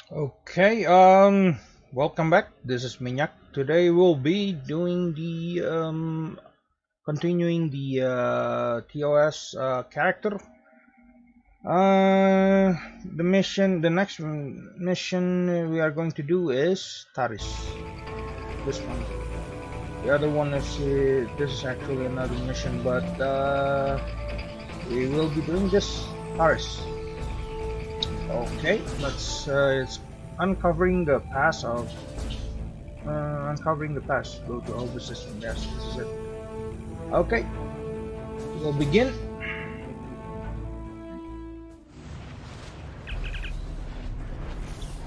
Okay, welcome back. This is Minyak. Today we'll be doing the continuing the TOS character. The next mission we are going to do is Taris. This one. The other one is this is actually another mission, but we will be doing this Taris. Okay, let's it's uncovering the past of uncovering the past. Go to all the system. Yes, this is it. Okay, we'll begin.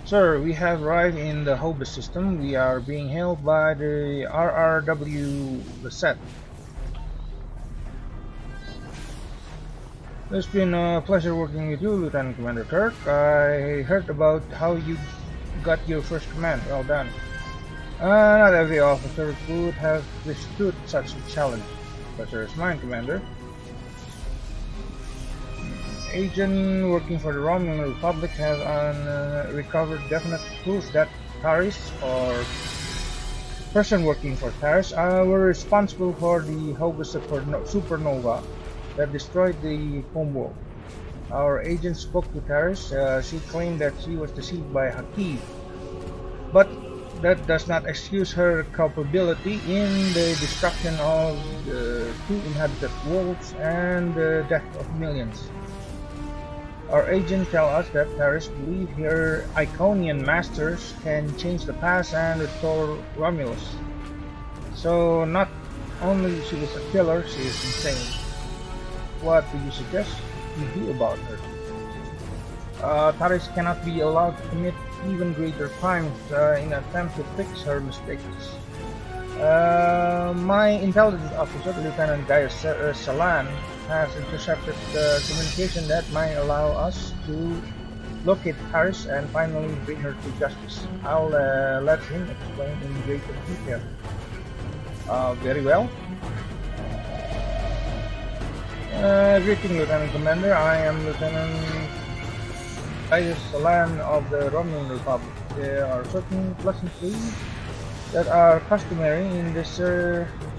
Sir, we have arrived in the Hobus system. We are being hailed by the RRW Lisette. It's been a pleasure working with you, Lieutenant Commander Kirk. I heard about how you got your first command. Well done. Not every officer could have withstood such a challenge. Pleasure is mine, Commander. Agent working for the Romulan Republic has recovered definite proof that Taris, or person working for Taris, were responsible for the Hobus supernova that destroyed the homeworld. Our agent spoke to Taris. She claimed that she was deceived by Haki, but that does not excuse her culpability in the destruction of the two inhabited worlds and the death of millions. Our agent tells us that Taris believes her Iconian masters can change the past and restore Romulus. So not only she is a killer, she is insane. What do you suggest we do about her? Taris cannot be allowed to commit even greater crimes in an attempt to fix her mistakes. My intelligence officer, Lieutenant Gaius Salan, has intercepted the communication that might allow us to locate Taris and finally bring her to justice. I'll let him explain in greater detail. Very well. Greeting, Lieutenant Commander. I am Lieutenant Taris Salan of the Romulan Republic. There are certain pleasantries that are customary in these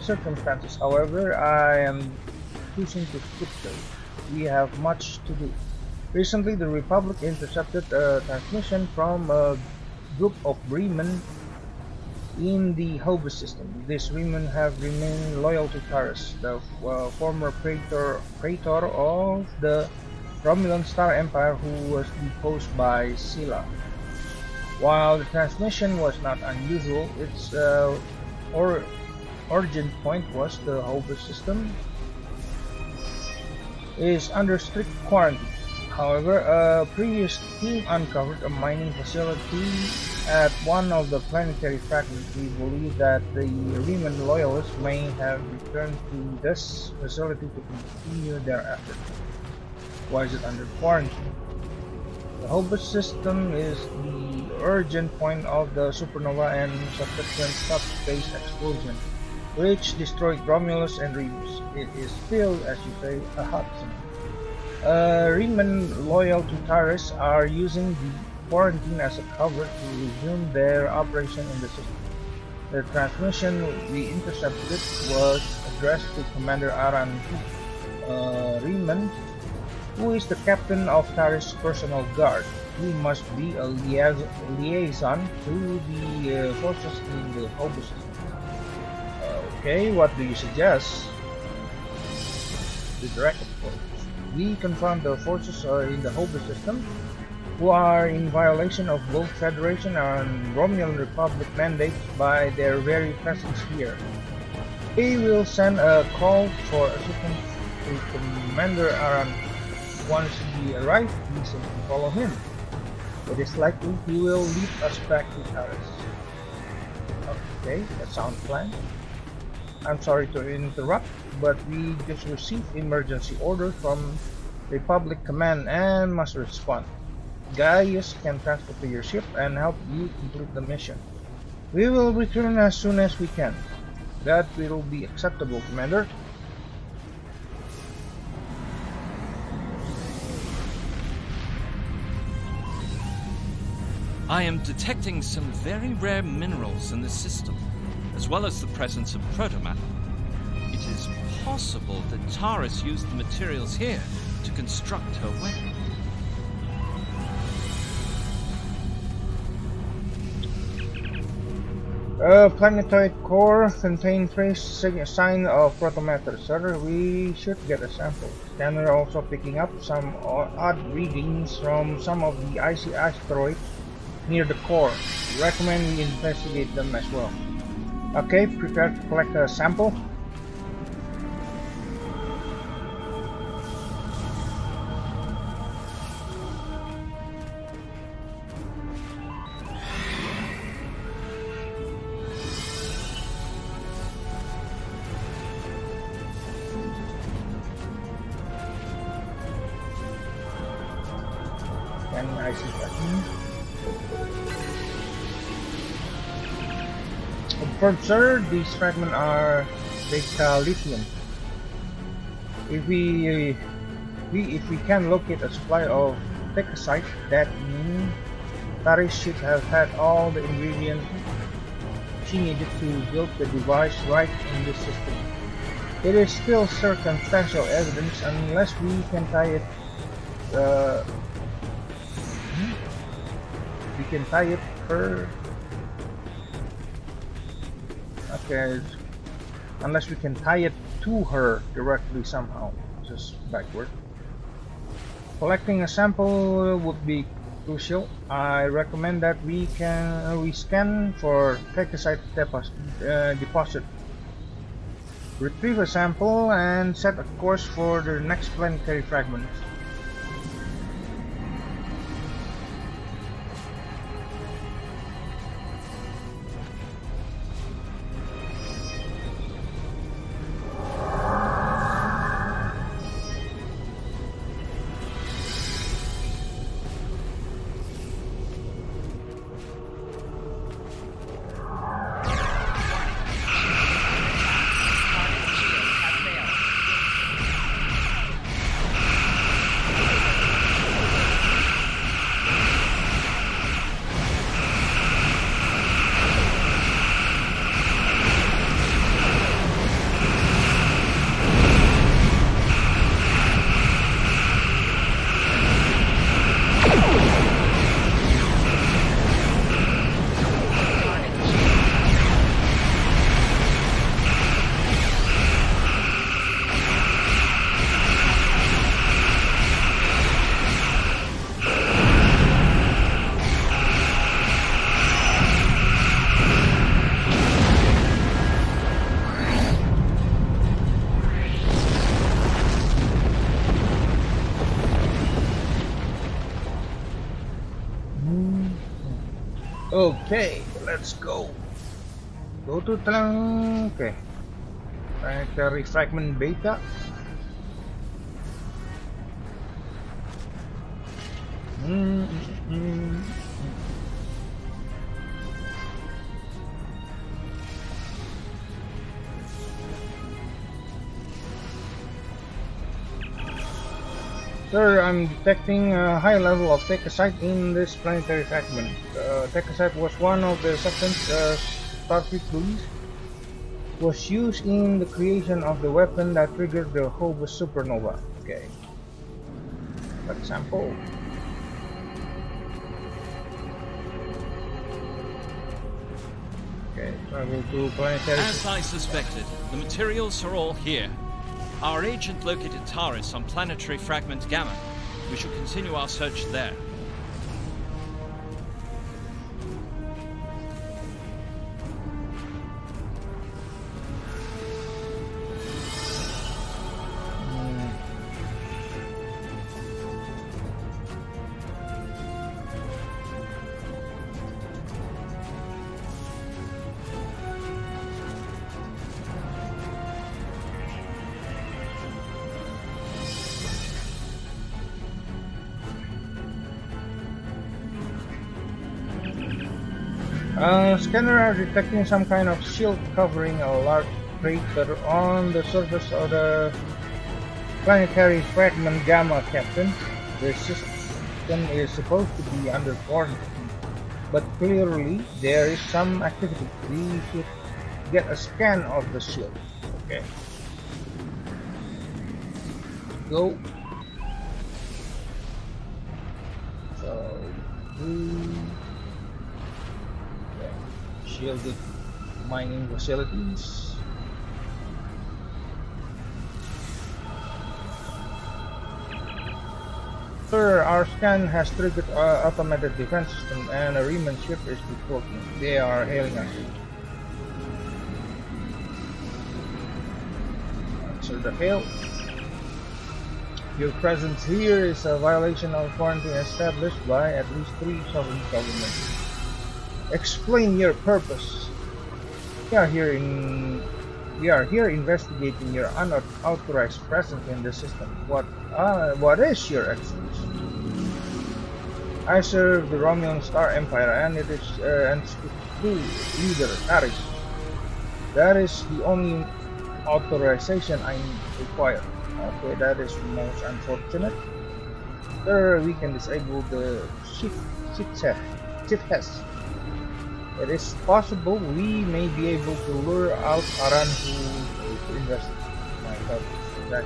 circumstances. However, I am choosing to skip those. We have much to do. Recently, the Republic intercepted a transmission from a group of Bremen in the Hobus system. These women have remained loyal to Taris, the former praetor of the Romulan Star Empire, who was deposed by Scylla. While the transmission was not unusual, its origin point was the Hobus system is under strict quarantine. However, a previous team uncovered a mining facility at one of the planetary fragments. We believe that the Riemann loyalists may have returned to this facility to continue their efforts. Why is it under quarantine? The Hobus system is the origin point of the supernova and subsequent subspace explosion, which destroyed Romulus and Remus. It is still, as you say, a hot zone. Riemann loyal to Taris are using the quarantine as a cover to resume their operation in the system. The transmission we intercepted was addressed to Commander Aran Riemann, who is the captain of Taris' personal guard. He must be a liaison to the forces in the Hobus system. Okay, what do you suggest? The direct approach. We confront the forces in the Hobus system who are in violation of both Federation and Romulan Republic mandates by their very presence here. We will send a call for assistance to Commander Aran. Once he arrives, we simply follow him. It is likely he will lead us back to Taris. Okay, that sounds planned. I'm sorry to interrupt, but we just received emergency order from Republic Command and must respond. Gaius can transfer to your ship and help you complete the mission. We will return as soon as we can. That will be acceptable, Commander. I am detecting some very rare minerals in the system, as well as the presence of protomatter. It is possible that Taris used the materials here to construct her weapon. Planetoid core contains trace sign of protomatter, sir. We should get a sample. Scanner also picking up some odd readings from some of the icy asteroids near the core. Recommend we investigate them as well. Okay, prepare to collect a sample. I see that. Confirmed, sir. These fragments are beta lithium. If we can locate a supply of thecosite, that means Taris should have had all the ingredients she needed to build the device right in this system. It is still circumstantial evidence unless we can tie it. We can tie it per. Okay, unless we can tie it to her directly somehow, just backward. Collecting a sample would be crucial. I recommend that we scan for thecosite deposit. Retrieve a sample and set a course for the next planetary fragment. Okay, let's go. Go to Talang. Okay. Planetary fragment beta. Sir, I'm detecting a high level of thecosite in this planetary fragment. Thecosite was one of the substances Starfleet believes was used in the creation of the weapon that triggered the Phobos supernova. Okay. For example. Okay, travel to planetary. As I suspected, the materials are all here. Our agent located Taris on planetary fragment Gamma. We should continue our search there. Scanner are detecting some kind of shield covering a large crater on the surface of the planetary fragment Gamma, Captain. The system is supposed to be under quarantine. but clearly there is some activity. We should get a scan of the shield. Okay. Go. So, shielded mining facilities. Sir, our scan has triggered automated defense system and a Riemann ship is deploying. They are hailing us. Answer the hail. Your presence here is a violation of quarantine established by at least 3 sovereign governments. Explain your purpose. We are here investigating your unauthorized presence in the system. What is your excuse? I serve the Romulan Star Empire and it is its true leader, Taris. That is the only authorization I require. Okay, that is most unfortunate. Sir, we can disable the ship test. It is possible we may be able to lure out Aran to investigate. My God, that.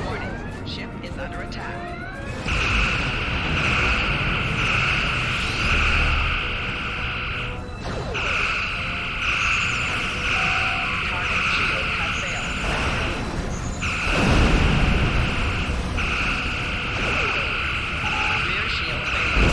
Warning, ship is under attack. Target shield has failed. Rear shield failed.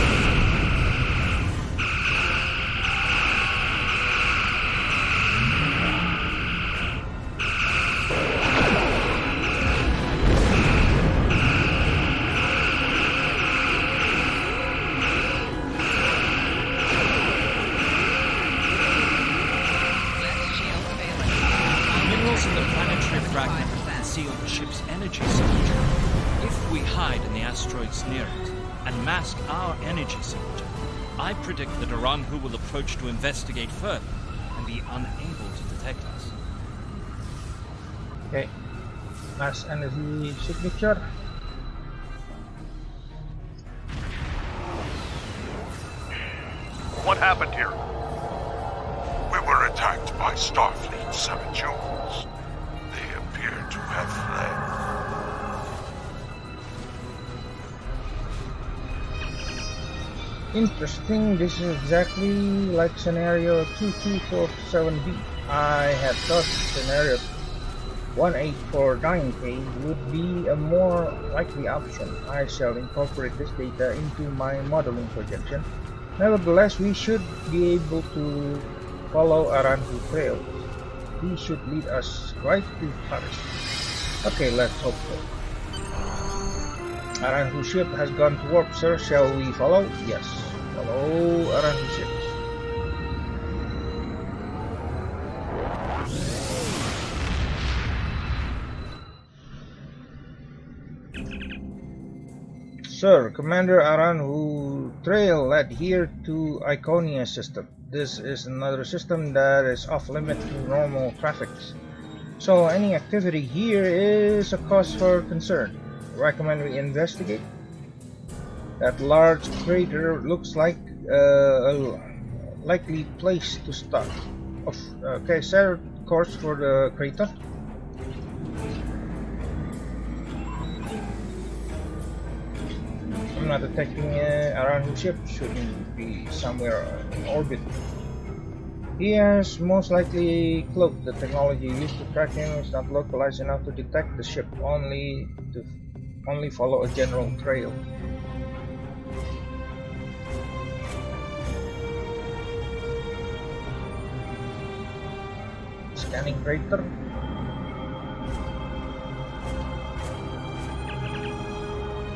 Minerals in the planetary fragment conceal the ship's energy signature. If we hide in the asteroids near it and mask our energy signature, I predict that Aranhu will approach to investigate further and be unable to detect us. Okay. Mass energy signature. What happened here? We were attacked by Starfleet 7 Jewels. They appear to have fled. Interesting. This is exactly like scenario 2247B. I had thought scenario 1849K would be a more likely option. I shall incorporate this data into my modeling projection. Nevertheless, we should be able to follow Aranhu trail. He should lead us right to Taris. Okay, let's hope so. Aranhu ship has gone to warp, sir. Shall we follow? Yes. Follow Aranhu ship. Sir, Commander Aranhu trail led here to Iconia system. This is another system that is off limit to normal traffic. So any activity here is a cause for concern. Recommend we investigate. That large crater looks like a likely place to start. Okay, set course for the crater. I'm not detecting Aranhu ship. Shouldn't be somewhere in orbit. He has most likely cloaked. The technology used to track him is not localized enough to detect the ship. Only follow a general trail. Scanning crater.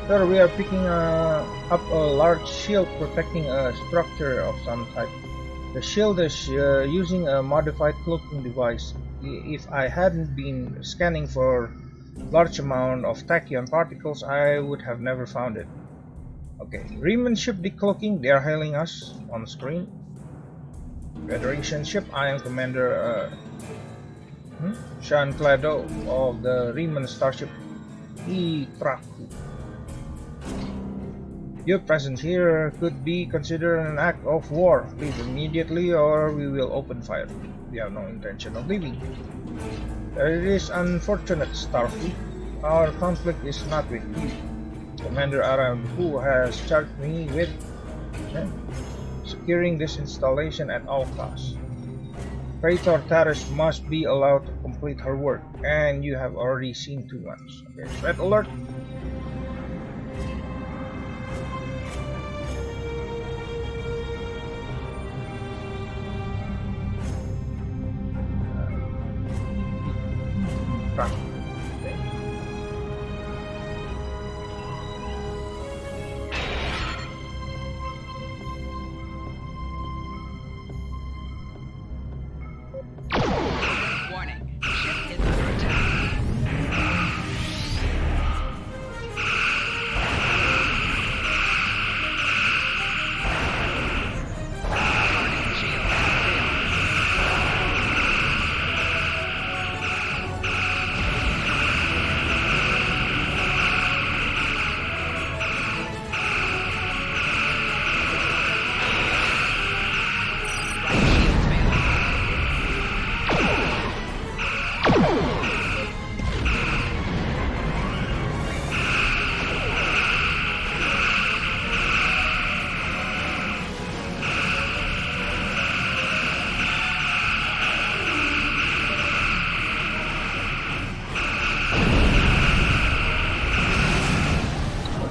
Sir, we are picking up a large shield protecting a structure of some type. The shield is using a modified cloaking device. If I hadn't been scanning for large amount of tachyon particles, I would have never found it. Okay, Riemann ship decloaking. They are hailing us on screen. Federation ship. I am Commander Sean Clado of the Riemann starship Itraku. Your presence here could be considered an act of war. Leave immediately or we will open fire. We have no intention of leaving. It is unfortunate, Starfleet. Our conflict is not with you. Commander Aram, who has charged me with securing this installation at all costs. Praetor Taris must be allowed to complete her work, and you have already seen too much. Okay, red alert. Warning. Ship is under attack. Warning. Shield failed. Right shield failed.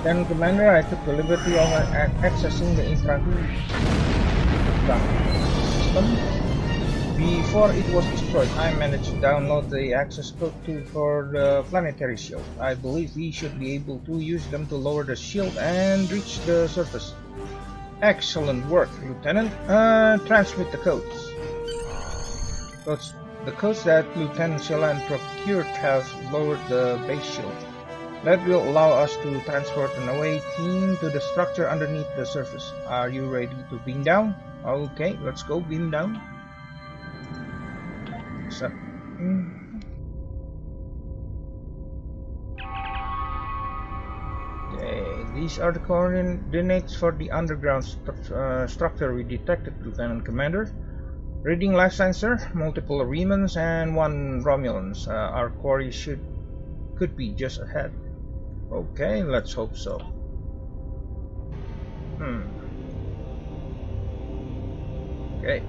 Then, Commander, I took the liberty of accessing the infrared system. Before it was destroyed, I managed to download the access code for the planetary shield. I believe we should be able to use them to lower the shield and reach the surface. Excellent work, Lieutenant. Transmit the codes. The codes that Lieutenant Shelan procured have lowered the base shield. That will allow us to transport an away team to the structure underneath the surface. Are you ready to beam down? Okay, let's go beam down. So, okay, these are the coordinates for the underground structure we detected, Lieutenant Commander. Reading life sensor, multiple Remans and one Romulans. Our quarry could be just ahead. Okay, let's hope so. Okay.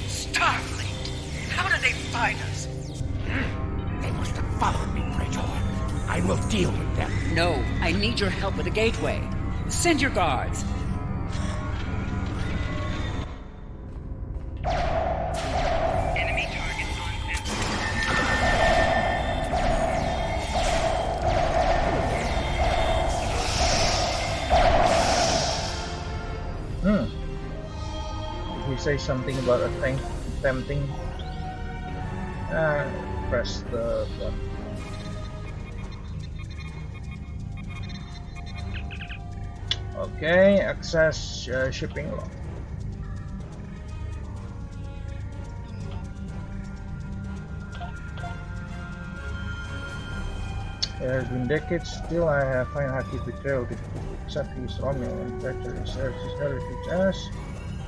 Starfleet! How did they find us? They must have followed me, Praetor. I will deal with them. No, I need your help with the gateway. Send your guards. Enemy target on sensor. Did we say something about attempting? Press the button. Okay, access shipping log. It has been decades, still I find Haki's betrayal difficult to accept his Romulan infector reserves his heritage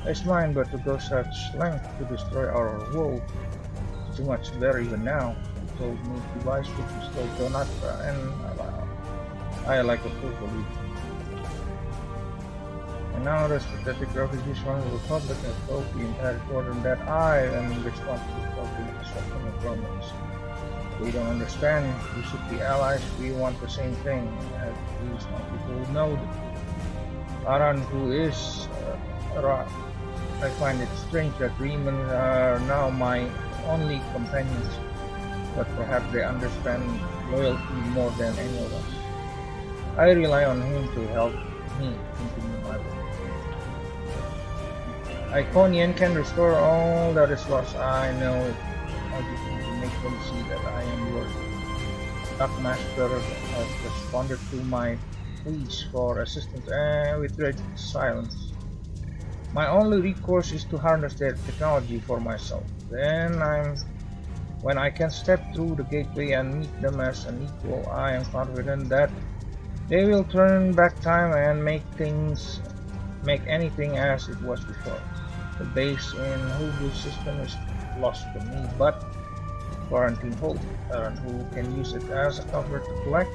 as mine, but to go such length to destroy our world is too much there even now. He told me device which is called Donatra, and I like a fool believe. And now the pathetic refugees from the Republic have told the entire Quadrant that I am responsible for the destruction of Romans. We don't understand. We should be allies. We want the same thing. At least my people know that. Aran, who is I find it strange that Reman are now my only companions, but perhaps they understand loyalty more than any of us. I rely on him to help me continue my work. Iconian can restore all that is lost. I know it. I just need to make them see that I am yours. Darkmaster has responded to my pleas for assistance with rigid silence. My only recourse is to harness their technology for myself. When I can step through the gateway and meet them as an equal, I am confident that they will turn back time and make anything as it was before. The base in Hubu's system is lost to me, but quarantine hold, who can use it as a cover to collect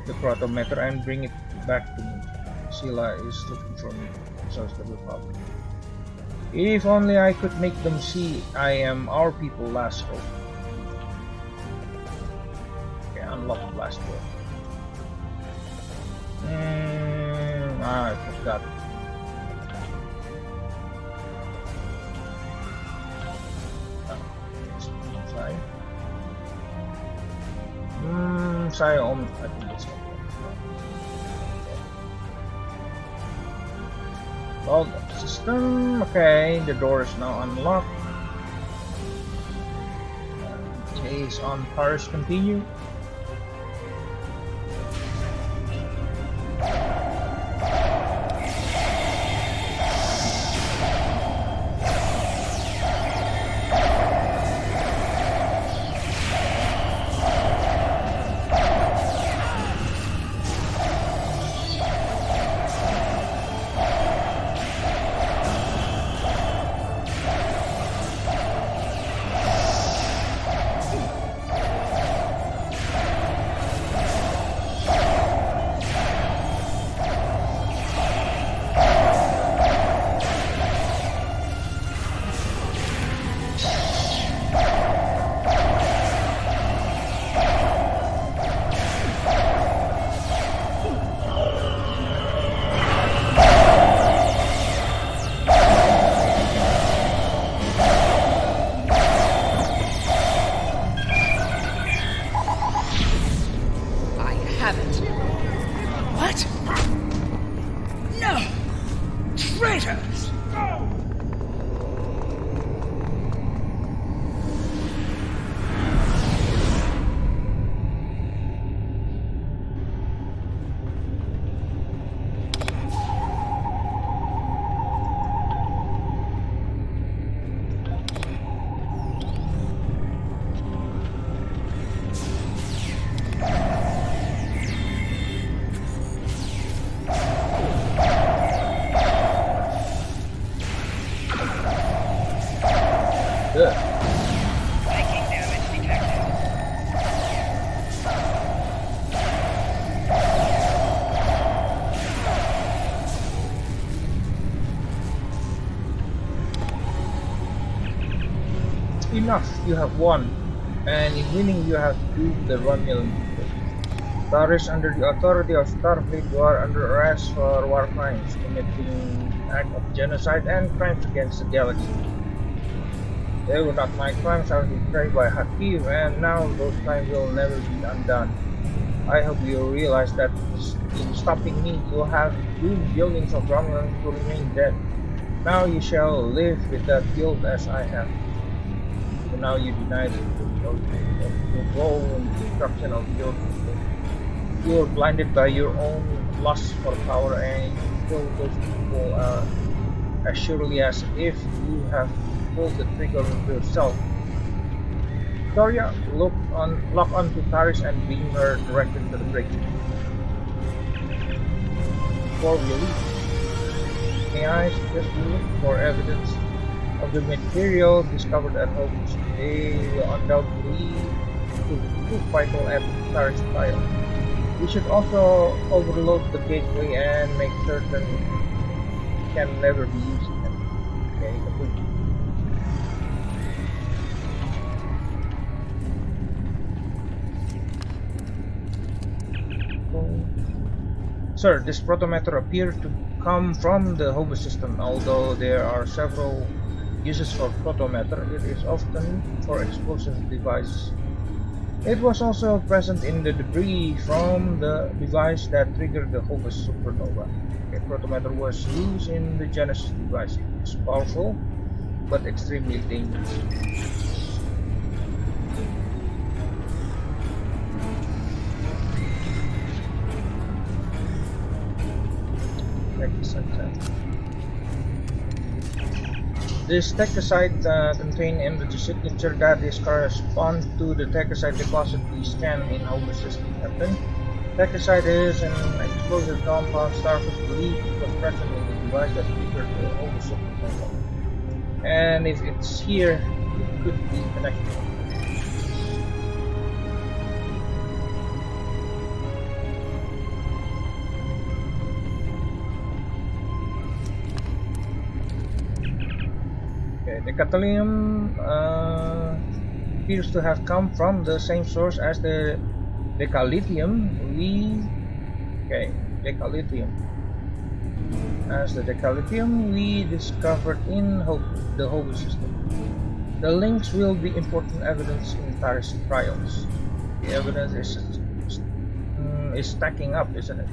the protometer and bring it back to me. Scylla is looking for me, so is the Republic. If only I could make them see I am our people. Last hope. Okay, unlock last door. I forgot. Saya I think it's okay. Log system. Okay, the door is now unlocked. Chase on Taris continue. Taking damage detected. Enough, you have won, and in winning you have proved the Romulan people. Taris, under the authority of Starfleet, you are under arrest for war crimes, committing act of genocide and crimes against the galaxy. They were not my crimes. I was betrayed by Hakim, and now those crimes will never be undone. I hope you realize that in stopping me, you have doomed billions of Romulans to remain dead. Now you shall live with that guilt as I have. So now you deny the role in the destruction of your people. You are blinded by your own lust for power, and you kill those people as surely as if you have pull the trigger yourself. Victoria, lock onto Taris and beam her directly to the bridge. Before we leave, may I suggest we look for evidence of the material discovered at Hobus. They will undoubtedly prove vital at Taris trial. We should also overload the gateway and make certain it can never be used again. Okay, complete. Sir, this protometer appears to come from the Hobus system. Although there are several uses for protometer, it is often for explosive devices. It was also present in the debris from the device that triggered the Hobus supernova. A protometer was used in the Genesis device. It is powerful, but extremely dangerous. Like the sunset. This techosite contain energy signature that is correspond to the techosite deposit we scanned in our system, Captain. Techosite is an explosive compound Starfish believed was present in the device that triggered the overship signal. And if it's here, it could be connected. Okay, the gadolinium appears to have come from the same source as the decalithium we discovered in the Hobo system. The links will be important evidence in Taris trials. The evidence is stacking up, isn't it?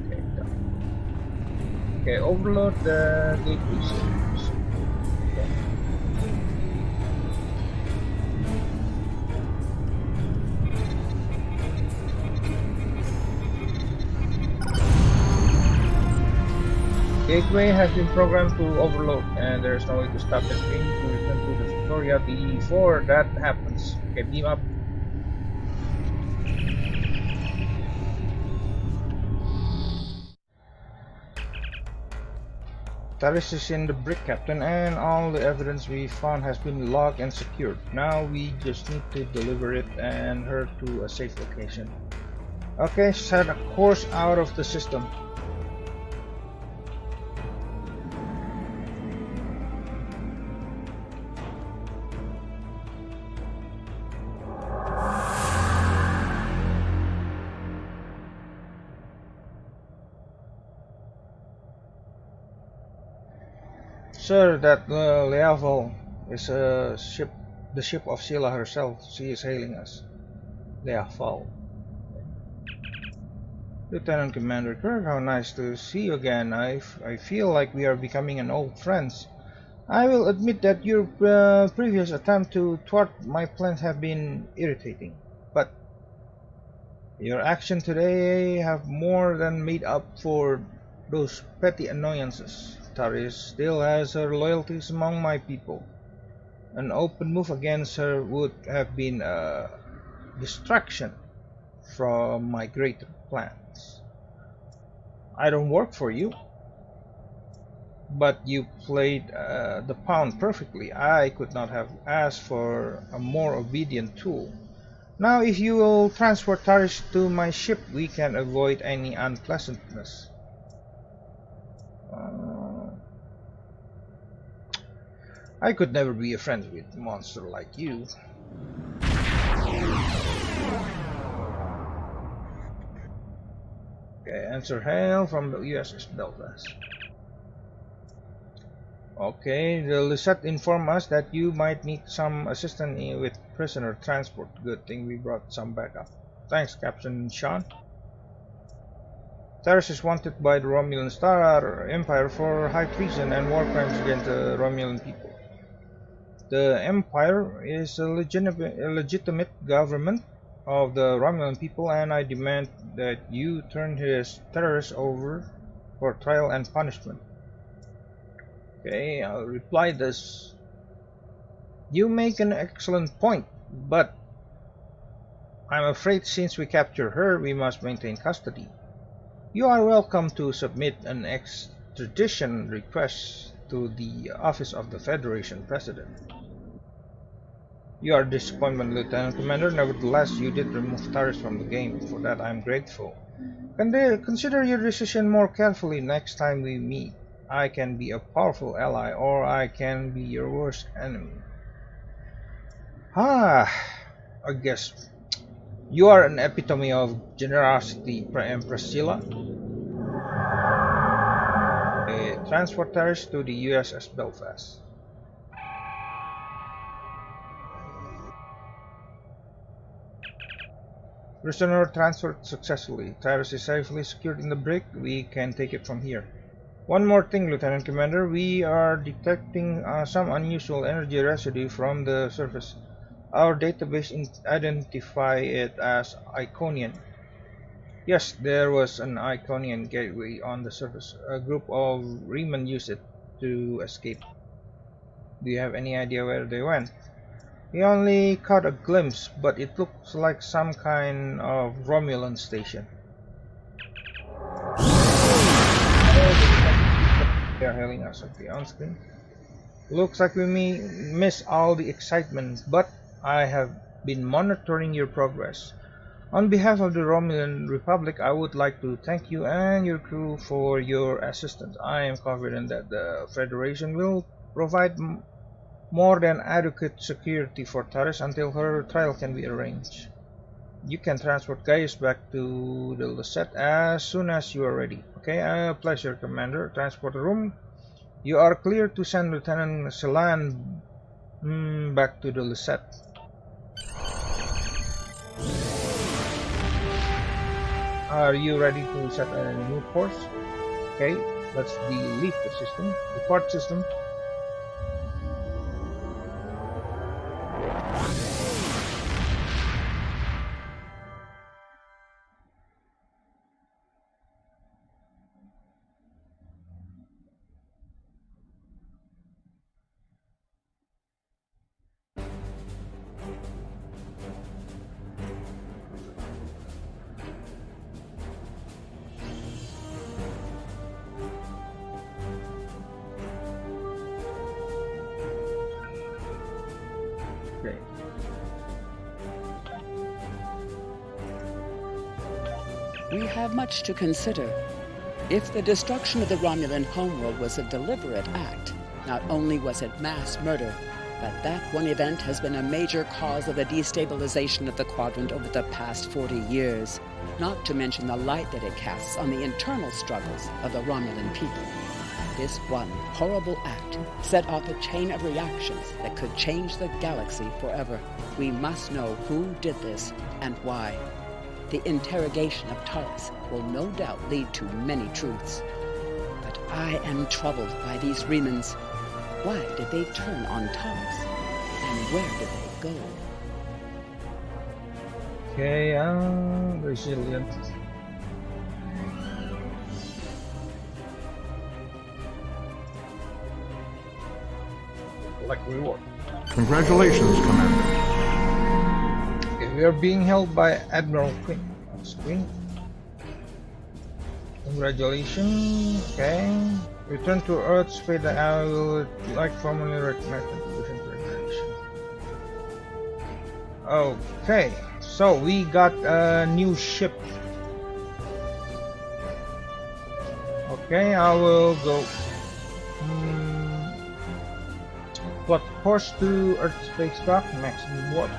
Okay, done. Okay, overload the gateway servers. Okay. Gateway has been programmed to overload, and there is no way to stop it. We need to return to the Victoria before that happens. Okay, beam up. Taris is in the brick, Captain, and all the evidence we found has been logged and secured. Now we just need to deliver it and her to a safe location. Okay, set a course out of the system. Sir, that Leaval is a ship, the ship of Sheila herself. She is hailing us. Leaval. Lieutenant Commander Kirk, how nice to see you again. I feel like we are becoming an old friends. I will admit that your previous attempt to thwart my plans have been irritating, but your action today have more than made up for those petty annoyances. Taris still has her loyalties among my people. An open move against her would have been a distraction from my greater plans. I don't work for you, but you played the pawn perfectly. I could not have asked for a more obedient tool. Now if you will transport Taris to my ship, we can avoid any unpleasantness. I could never be a friend with a monster like you. Okay, answer hail from the USS Belfast. Okay, the Lisette informed us that you might need some assistance with prisoner transport. Good thing we brought some backup. Thanks, Captain Sean. Taris is wanted by the Romulan Star Empire for high treason and war crimes against the Romulan people. The Empire is a legitimate government of the Romulan people, and I demand that you turn his terrorists over for trial and punishment. Okay, I'll reply this. You make an excellent point, but I'm afraid since we capture her, we must maintain custody. You are welcome to submit an extradition request to the Office of the Federation President. You are a disappointment, Lieutenant Commander. Nevertheless, you did remove Taris from the game. For that, I am grateful. Consider your decision more carefully next time we meet. I can be a powerful ally, or I can be your worst enemy. I guess you are an epitome of generosity, Empress Sheila. Transport Taris to the USS Belfast. Prisoner transferred successfully. Taris is safely secured in the brig. We can take it from here. One more thing, Lieutenant Commander. We are detecting some unusual energy residue from the surface. Our database identify it as Iconian. Yes, there was an Iconian gateway on the surface. A group of Reman used it. to escape. Do you have any idea where they went? We only caught a glimpse, but it looks like some kind of Romulan station. They are hailing us okay on screen. Looks like we may miss all the excitement, but I have been monitoring your progress. On behalf of the Romulan Republic, I would like to thank you and your crew for your assistance. I am confident that the Federation will provide more than adequate security for Taris until her trial can be arranged. You can transport Gaius back to the Lucette as soon as you are ready. Okay, a pleasure, Commander. Transport room. You are clear to send Lieutenant Celan back to the Lucette. Are you ready to set a new course? Okay, let's delete the system. Report system. Okay. We have much to consider. If the destruction of the Romulan homeworld was a deliberate act, not only was it mass murder, but that one event has been a major cause of the destabilization of the quadrant over the past 40 years, not to mention the light that it casts on the internal struggles of the Romulan people. This one horrible act set off a chain of reactions that could change the galaxy forever. We must know who did this and why. The interrogation of Taris will no doubt lead to many truths. But I am troubled by these Remans. Why did they turn on Taris? And where did they go? Okay, resilient. Like reward. Congratulations, Commander. Okay, we are being held by Admiral Quinn on screen. Congratulations. Okay. Return to Earth's fate. I will like formally recognize contribution to recognition. Okay, so we got a new ship. Okay, I will go. Plot course to Earth spacecraft, maximum warp.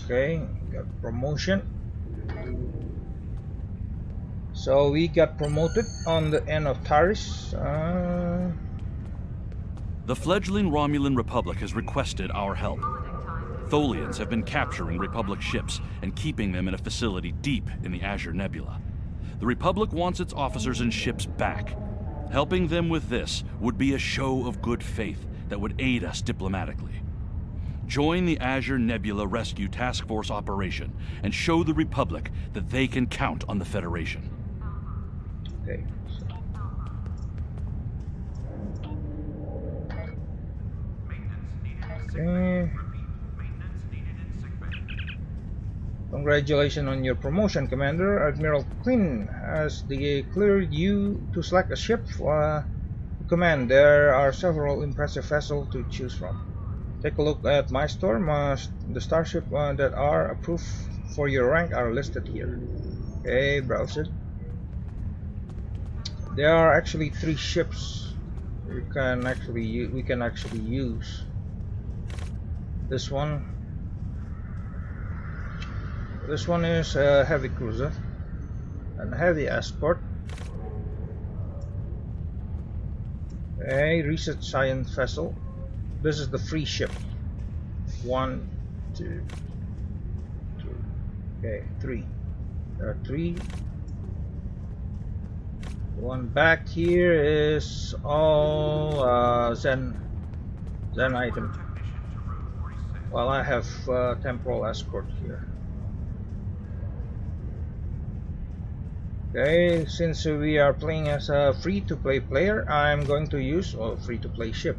Okay, got promotion. So we got promoted on the end of Taris. The fledgling Romulan Republic has requested our help. Tholians have been capturing Republic ships and keeping them in a facility deep in the Azure Nebula. The Republic wants its officers and ships back. Helping them with this would be a show of good faith that would aid us diplomatically. Join the Azure Nebula Rescue Task Force operation and show the Republic that they can count on the Federation. Okay. Okay. Congratulations on your promotion, Commander. Admiral Quinn has cleared you to select a ship to command. There are several impressive vessels to choose from. Take a look at my store. The starship that are approved for your rank are listed here. Okay, browse it. There are actually 3 ships we can actually use. This one is a heavy cruiser and heavy escort. A research science vessel. This is the free ship. 1, 2, 3. Okay, 3. There are 3. One back here is all Zen item. Well, I have temporal escort here. Okay, since we are playing as a free-to-play player, I'm going to use a free-to-play ship.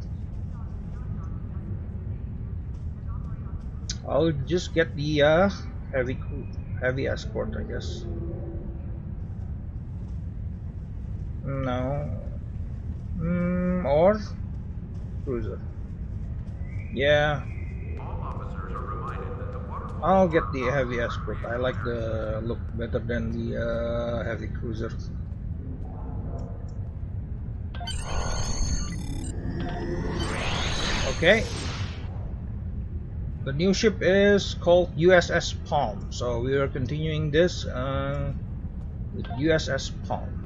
I'll just get the heavy escort, I guess. No. Or cruiser. Yeah. I'll get the heavy escort. I like the look better than the heavy cruiser. Okay. The new ship is called USS Palm. So we are continuing this with USS Palm.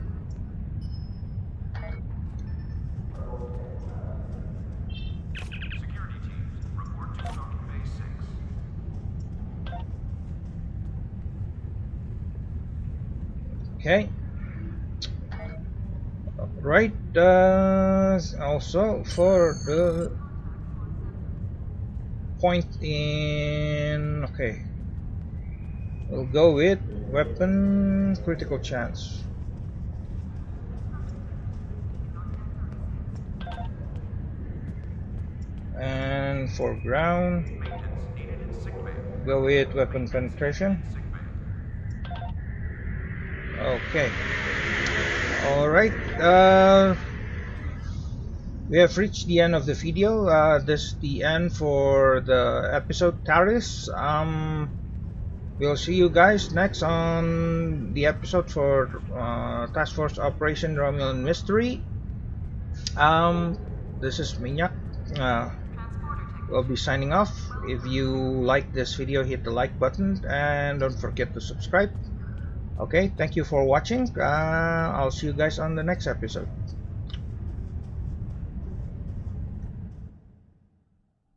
Okay. Right. Also for the point in. Okay. We'll go with weapon critical chance. And for ground, go with weapon penetration. Okay. Alright. We have reached the end of the video. This is the end for the episode Taris. We'll see you guys next on the episode for Task Force Operation Romulan Mystery. This is Minyak. We'll be signing off. If you like this video, hit the like button and don't forget to subscribe. Okay, thank you for watching. I'll see you guys on the next episode.